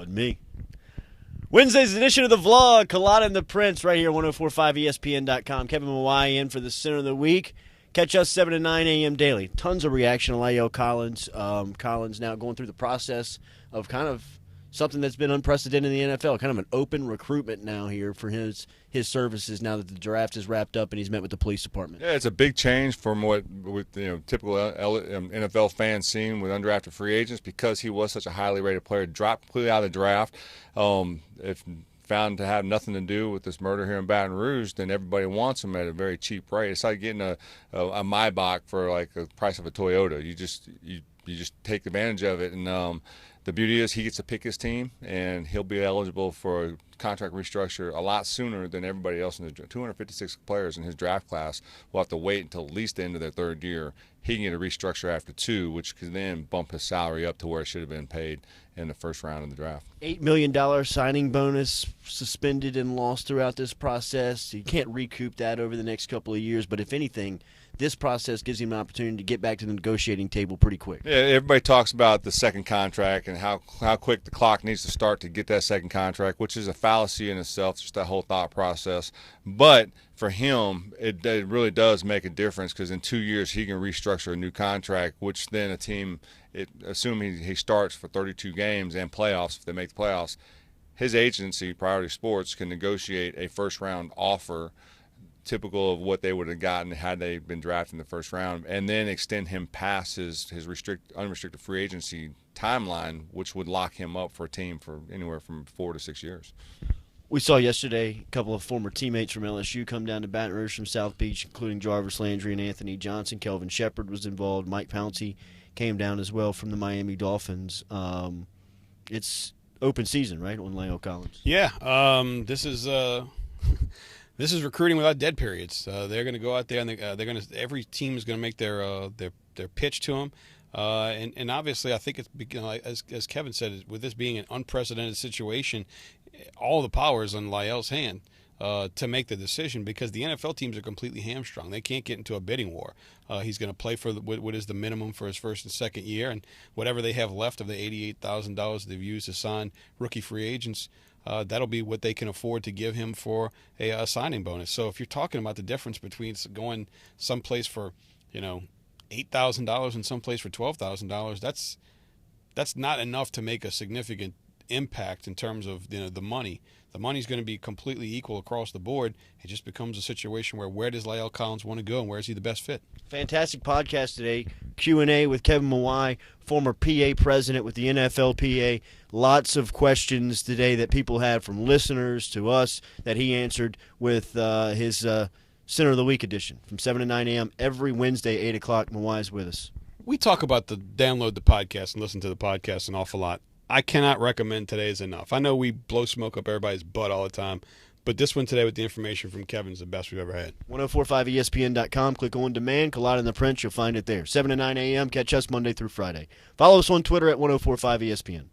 Wasn't me. Wednesday's edition of the vlog, Culotta and the Prince, right here, 1045ESPN.com. Kevin Mawai in for the center of the week. Catch us 7 to 9 a.m. daily. Tons of reaction on La'el Collins. Collins now going through the process of kind of something that's been unprecedented in the NFL, kind of an open recruitment now here for his services now that the draft is wrapped up and he's met with the police department. Yeah, it's a big change from what typical NFL fans seen with undrafted free agents because he was such a highly rated player, dropped completely out of the draft. If found to have nothing to do with this murder here in Baton Rouge, then everybody wants him at a very cheap rate. It's like getting a Maybach for like the price of a Toyota. You just take advantage of it, and the beauty is he gets to pick his team, and he'll be eligible for a contract restructure a lot sooner than everybody else in the 256 players in his draft class will have to wait until at least the end of their third year. He can get a restructure after 2, which can then bump his salary up to where it should have been paid in the first round of the draft. $8 million signing bonus suspended and lost throughout this process. You can't recoup that over the next couple of years, but if anything, this process gives him an opportunity to get back to the negotiating table pretty quick. Yeah, everybody talks about the second contract and how quick the clock needs to start to get that second contract, which is a fallacy in itself, just that whole thought process. But for him, it really does make a difference because in 2 years he can restructure a new contract, which then a team, assuming he starts for 32 games and playoffs, if they make the playoffs, his agency, Priority Sports, can negotiate a first-round offer typical of what they would have gotten had they been drafted in the first round, and then extend him past his unrestricted free agency timeline, which would lock him up for a team for anywhere from 4 to 6 years. We saw yesterday a couple of former teammates from LSU come down to Baton Rouge from South Beach, including Jarvis Landry and Anthony Johnson. Kelvin Shepard was involved. Mike Pouncey came down as well from the Miami Dolphins. It's open season, right, on La'el Collins? Yeah, this is this is recruiting without dead periods. They're going to go out there and they're going to. Every team is going to make their pitch to him, and obviously I think it's as Kevin said, with this being an unprecedented situation, all the power is on La'el's hand to make the decision because the NFL teams are completely hamstrung. They can't get into a bidding war. He's going to play for what is the minimum for his first and second year, and whatever they have left of the $88,000 they've used to sign rookie free agents. That'll be what they can afford to give him for a signing bonus. So if you're talking about the difference between going someplace for, $8,000 and someplace for $12,000, that's not enough to make a significant impact in terms of the money. The money's going to be completely equal across the board. It just becomes a situation where does La'el Collins want to go and where is he the best fit? Fantastic podcast today. Q&A with Kevin Mawai, former PA president with the NFLPA. Lots of questions today that people had from listeners to us that he answered with his Center of the Week edition from 7 to 9 a.m. every Wednesday, 8 o'clock. Mawai's with us. We talk about download the podcast and listen to the podcast an awful lot. I cannot recommend today's enough. I know we blow smoke up everybody's butt all the time, but this one today with the information from Kevin is the best we've ever had. 1045ESPN.com. Click on demand, Culotta and the Prince. You'll find it there. 7 to 9 a.m. Catch us Monday through Friday. Follow us on Twitter at 1045ESPN.